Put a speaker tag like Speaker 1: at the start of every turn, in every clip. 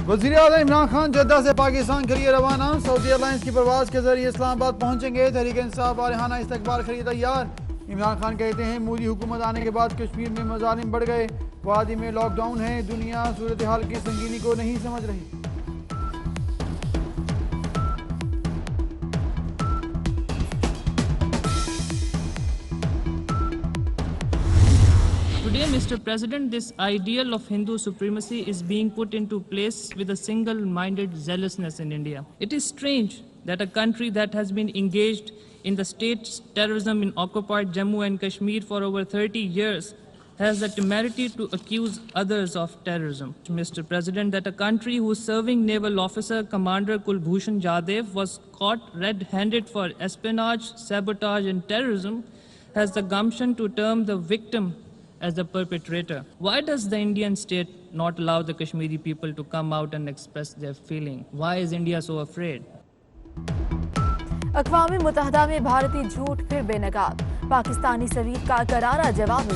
Speaker 1: वज़ीर-ए-आज़म इमरान खान जद्दा से पाकिस्तान के लिए रवाना। सऊदी एयरलाइंस की परवाज़ के जरिए इस्लामाबाद पहुंचेंगे। तहरीक इंसाफ वारहाना इस्तकबाल के लिए तैयार। इमरान खान कहते हैं मोदी हुकूमत आने के बाद कश्मीर में मज़ालिम बढ़ गए, वादी में लॉकडाउन है, दुनिया सूरत हाल की संगीनी को नहीं समझ रही।
Speaker 2: Today, Mr. President, this ideal of Hindu supremacy is being put into place with a single-minded zealousness in India. It is strange that a country that has been engaged in the state's terrorism in occupied Jammu and Kashmir for over 30 years has the temerity to accuse others of terrorism. Mr. President, that a country whose serving naval officer, Commander Kulbhushan Jadhav, was caught red-handed for espionage, sabotage and terrorism has the gumption to term the victim as the perpetrator. Why does the Indian state not allow the Kashmiri people to come out and express their feeling? Why is India so afraid?
Speaker 3: अक़वाम मुत्तहदा में भारतीय झूठ फिर बेनकाब, पाकिस्तानी सवीर का करारा जवाब।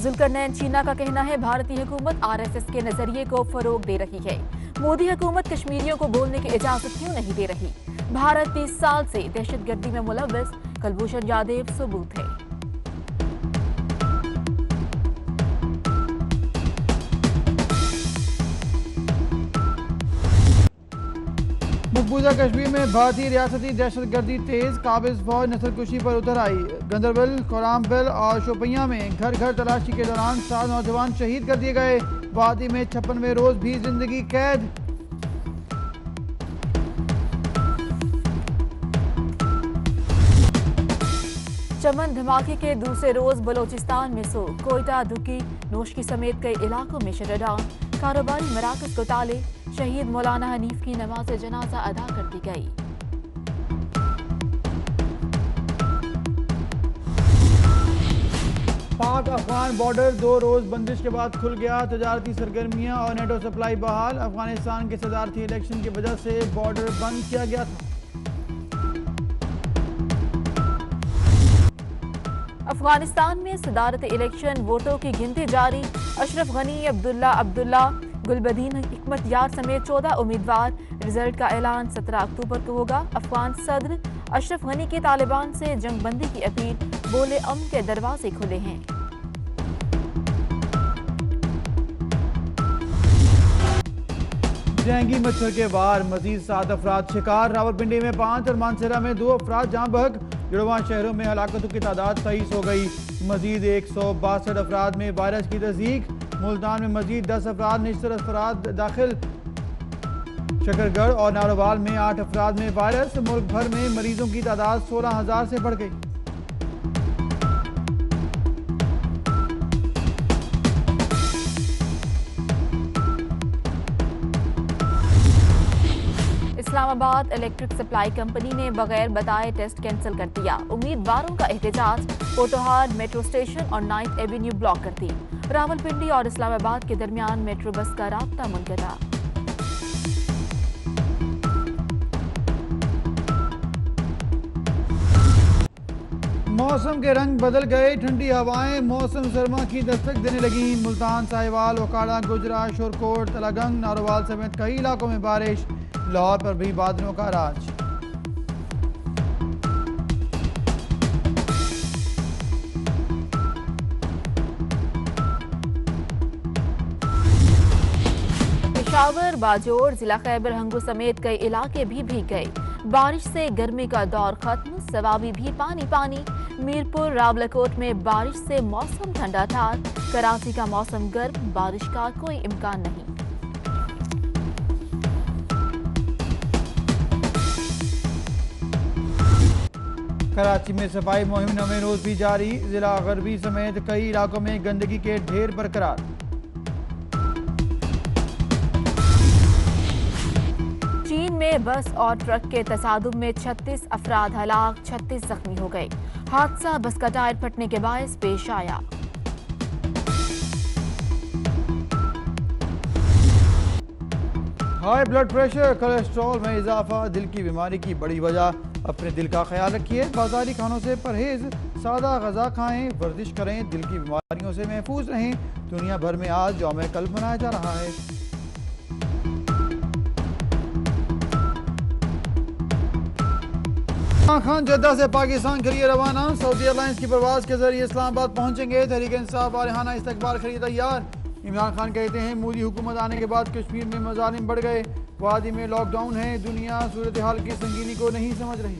Speaker 3: जुल्करनैन चीना का कहना है भारतीय हुकूमत आरएसएस के नजरिए को फरोग दे रही है। मोदी हुकूमत कश्मीरियों को बोलने की इजाजत क्यों नहीं दे रही? भारत 30 साल से दहशतगर्दी में मुलव्वस, कुलभूषण जाधव सबूत है।
Speaker 1: मकबूजा कश्मीर में भारतीय रियासती दहशतगर्दी तेज, काबिज फौज नस्लकुशी पर उतर आई। गंदरबल, कोरामबल और शोपियां में घर घर तलाशी के दौरान 7 नौजवान शहीद कर दिए गए। वादी में 56वें रोज भी जिंदगी कैद।
Speaker 3: चमन धमाके के दूसरे रोज बलोचिस्तान में कोयटा, दुकी, नोशकी समेत कई इलाकों में शटडाउन, कारोबारी मराकज को ताले। शहीद मौलाना हनीफ की नमाज जनाजा अदा कर दी गई।
Speaker 1: पाक अफगान बॉर्डर 2 रोज बंदिश के बाद खुल गया। तजारती सरगर्मियां और नेटो सप्लाई बहाल। अफगानिस्तान के सदारती इलेक्शन की वजह से बॉर्डर बंद किया गया था।
Speaker 3: अफगानिस्तान में सदारती इलेक्शन, वोटों की गिनती जारी। अशरफ गनी, अब्दुल्ला, गुलबदीन हिकमतयार समेत 14 उम्मीदवार। रिजल्ट का ऐलान 17 अक्टूबर को होगा। अफगान सदर अशरफ गनी की तालिबान से जंगबंदी की अपील, बोले अमन के दरवाजे खुले हैं।
Speaker 1: डेंगू मच्छर के वार, मजीद 7 अफराद शिकार। रावलपिंडी में 5 और मानसरा में 2 अफराद जहां बहक। जुड़वां शहरों में हलाकतों की तादाद 23 हो गई। मजीद 162 अफराद में वायरस की तस्दीक। मुल्तान में मजीद 10 अफराद निश्चित अफराद दाखिल। शकरगढ़ और नारोवाल में 8 अफराद में वायरस। मुल्क भर में मरीजों की तादाद 16,000 से बढ़ गई।
Speaker 3: इस्लामाबाद इलेक्ट्रिक सप्लाई कंपनी ने बगैर बताए टेस्ट कैंसिल कर दिया। उम्मीदवारों का एहतजाज, पोटोहार मेट्रो स्टेशन और नाइट एवेन्यू ब्लॉक कर दी। रावलपिंडी और इस्लामाबाद के दरमियान मेट्रो बस का राब्ता मुनक़ता।
Speaker 1: मौसम के रंग बदल गए। ठंडी हवाएं मौसम सरमा की दस्तक देने लगी। मुल्तान, साहिवाल, वकाड़ा, गुजरा, शोरकोट, तलागंग, नारोवाल समेत कई इलाकों में बारिश। लाहौर पर भी बादलों का राज।
Speaker 3: पेशावर, बाजोर, जिला खैबर हंगू समेत कई इलाके भी भीग गए। बारिश से गर्मी का दौर खत्म, सवाबी भी पानी। मीरपुर, रावलकोट में बारिश से मौसम ठंडा था। कराची का मौसम गर्म, बारिश का कोई इम्कान नहीं।
Speaker 1: कराची में सफाई मुहिम 9वें रोज भी जारी। जिला गरबी समेत कई इलाकों में गंदगी के ढेर बरकरार।
Speaker 3: चीन में बस और ट्रक के तसादुम में 36 अफराद हलाक, 36 जख्मी हो गए। हादसा बस का टायर फटने के बायस पेश आया।
Speaker 1: हाई ब्लड प्रेशर, कोलेस्ट्रॉल में इजाफा दिल की बीमारी की बड़ी वजह। अपने दिल का ख्याल रखिए, बाजारी खानों से परहेज, सादा गजा खाएं, वर्जिश करें, दिल की बीमारियों से महफूज रहें। दुनिया भर में आज यौम कल्ब मनाया जा रहा है। इमरान खान जद्दा से पाकिस्तान के लिए रवाना। सऊदी एयरलाइंस की परवाज के जरिए इस्लामाबाद पहुंचेंगे। तहरीक इंसाफ वारहाना इस्तकबाल के लिए तैयार। इमरान खान कहते हैं मोदी हुकूमत आने के बाद कश्मीर में मजालिम बढ़ गए, वादी में लॉकडाउन है, दुनिया सूरत हाल की संगीनी को नहीं समझ रही।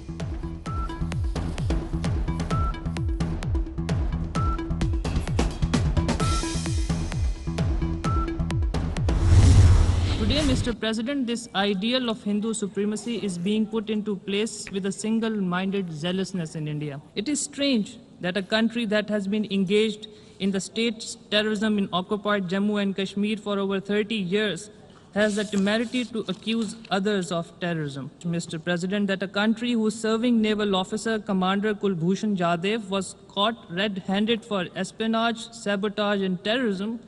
Speaker 2: Today, Mr. President, this ideal of Hindu supremacy is being put into place with a single-minded zealousness in India. It is strange that a country that has been engaged in the state's terrorism in occupied Jammu and Kashmir for over 30 years has the temerity to accuse others of terrorism. Mr. President, that a country whose serving naval officer, Commander Kulbhushan Jadhav, was caught red-handed for espionage, sabotage and terrorism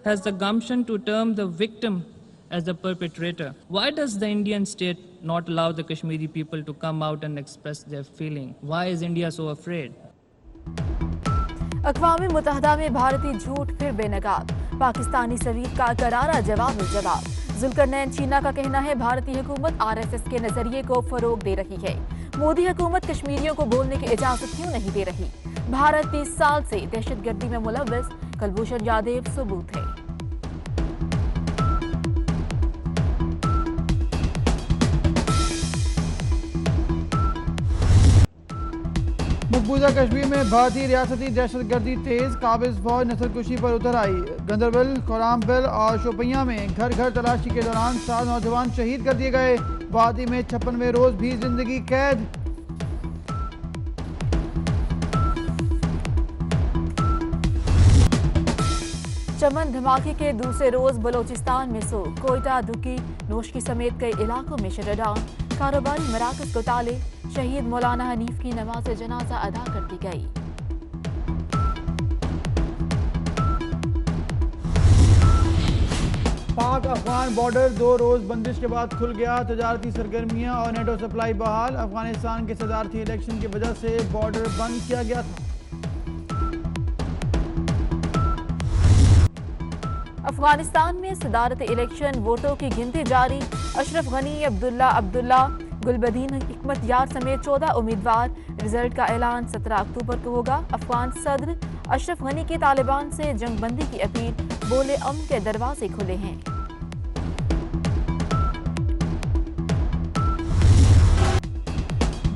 Speaker 2: has the gumption to term the victim as the perpetrator. Why does the Indian state not allow the Kashmiri people to come out and express their feeling? Why is India so afraid?
Speaker 3: अक़वाम मुत्तहिदा में भारतीय झूठ फिर बेनकाब, पाकिस्तानी सवीर का करारा जवाब। जुल्करनैन चीना का कहना है भारतीय हुकूमत RSS के नजरिए को फरोग दे रही है। मोदी हुकूमत कश्मीरियों को बोलने की इजाजत क्यों नहीं दे रही? भारत 30 साल से दहशतगर्दी में मुलव्वस, कुलभूषण जाधव सबूत है।
Speaker 1: मकबूजा कश्मीर में भारतीय रियासती दहशतगर्दी तेज, काबिज फौज नस्लकुशी पर उतर आई। गंदरबल, कोरामबल और शोपियां में घर घर तलाशी के दौरान 7 नौजवान शहीद कर दिए गए। वादी में 56वें रोज भी जिंदगी कैद।
Speaker 3: चमन धमाके के दूसरे रोज बलोचिस्तान में कोयटा, दुकी, नोशकी समेत कई इलाकों में शटडाउन, कारोबारी मराकज को ताले। शहीद मौलाना हनीफ की नमाज जनाजा अदा कर दी गई।
Speaker 1: पाक अफगान बॉर्डर 2 रोज बंदिश के बाद खुल गया। तजारती सरगर्मियां और नेटो सप्लाई बहाल। अफगानिस्तान के सदारती इलेक्शन की वजह से बॉर्डर बंद किया गया था।
Speaker 3: अफगानिस्तान में सदारती इलेक्शन, वोटों की गिनती जारी। अशरफ गनी, अब्दुल्ला, गुलबदीन हिकमत यार समेत 14 उम्मीदवार। रिजल्ट का ऐलान 17 अक्टूबर को होगा। अफगान सदर अशरफ गनी की तालिबान से जंगबंदी की अपील, बोले अमन के दरवाजे खुले हैं।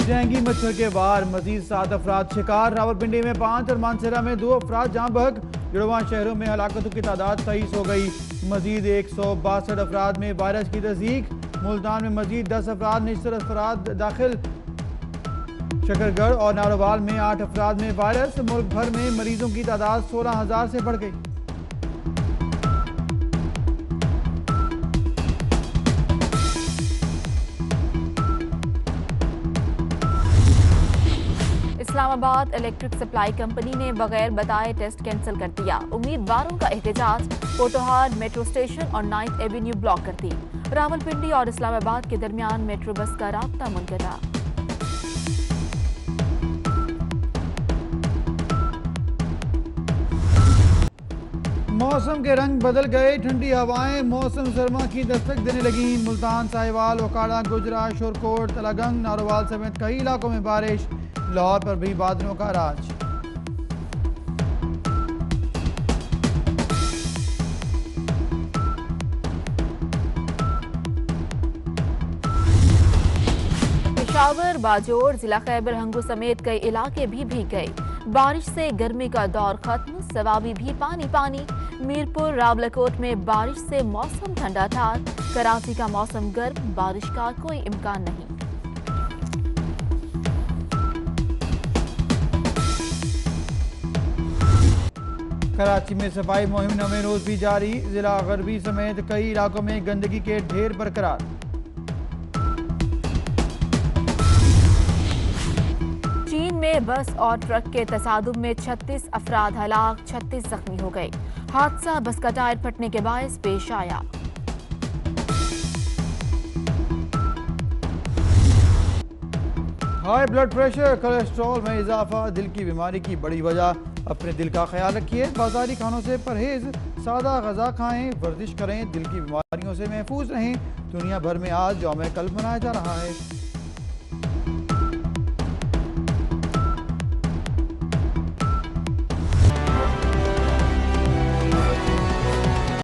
Speaker 1: डेंगू मच्छर के वार, मजीद 7 अफराद शिकार। रावलपिंडी में 5 और मानसरा में 2 अफराद जहां बहक। जुड़वा शहरों में हलाकतों की तादाद 23 हो गई। मजीद 162 अफराद में वायरस की तस्दीक। मुल्तान में मजीद 10 अफराद, निश्तर अफराद दाखिल। शकरगढ़ और नारोवाल में 8 अफराद में वायरस। मुल्क भर में मरीजों की तादाद 16,000 से बढ़ गई।
Speaker 3: इस्लामाबाद इलेक्ट्रिक सप्लाई कंपनी ने बगैर बताए टेस्ट कैंसिल कर दिया। उम्मीदवारों का एहतजाज, पोटोहार मेट्रो स्टेशन और 9th एवेन्यू ब्लॉक कर दी। रावलपिंडी और इस्लामाबाद के दरमियान मेट्रो बस का राब्ता मुनक़ता।
Speaker 1: मौसम के रंग बदल गए। ठंडी हवाएं मौसम सरमा की दस्तक देने लगी। मुल्तान, साहिवाल, ओकाड़ा, गुजरा, शोरकोट, तलागंग, नारोवाल समेत कई इलाकों में बारिश। लाहौर पर भी बादलों का राज।
Speaker 3: पेशावर, बाजोर, जिला खैबर हंगू समेत कई इलाके भी भीग गए। बारिश से गर्मी का दौर खत्म, सवाबी भी पानी पानी। मीरपुर, रावलकोट में बारिश से मौसम ठंडा था। कराची का मौसम गर्म, बारिश का कोई इम्कान नहीं।
Speaker 1: कराची में सफाई मुहिम 9वें रोज भी जारी। जिला गरबी समेत कई इलाकों में गंदगी के ढेर बरकरार।
Speaker 3: चीन में बस और ट्रक के तसादुम में 36 अफराद हलाक, 36 जख्मी हो गए। हादसा बस का टायर फटने के बायस पेश आया।
Speaker 1: हाई ब्लड प्रेशर, कोलेस्ट्रॉल में इजाफा दिल की बीमारी की बड़ी वजह। अपने दिल का ख्याल रखिए, बाजारी खानों से परहेज, सादा गजा खाएं, वर्जिश करें, दिल की बीमारियों से महफूज रहें। दुनिया भर में आज यौम कल्ब मनाया जा रहा है।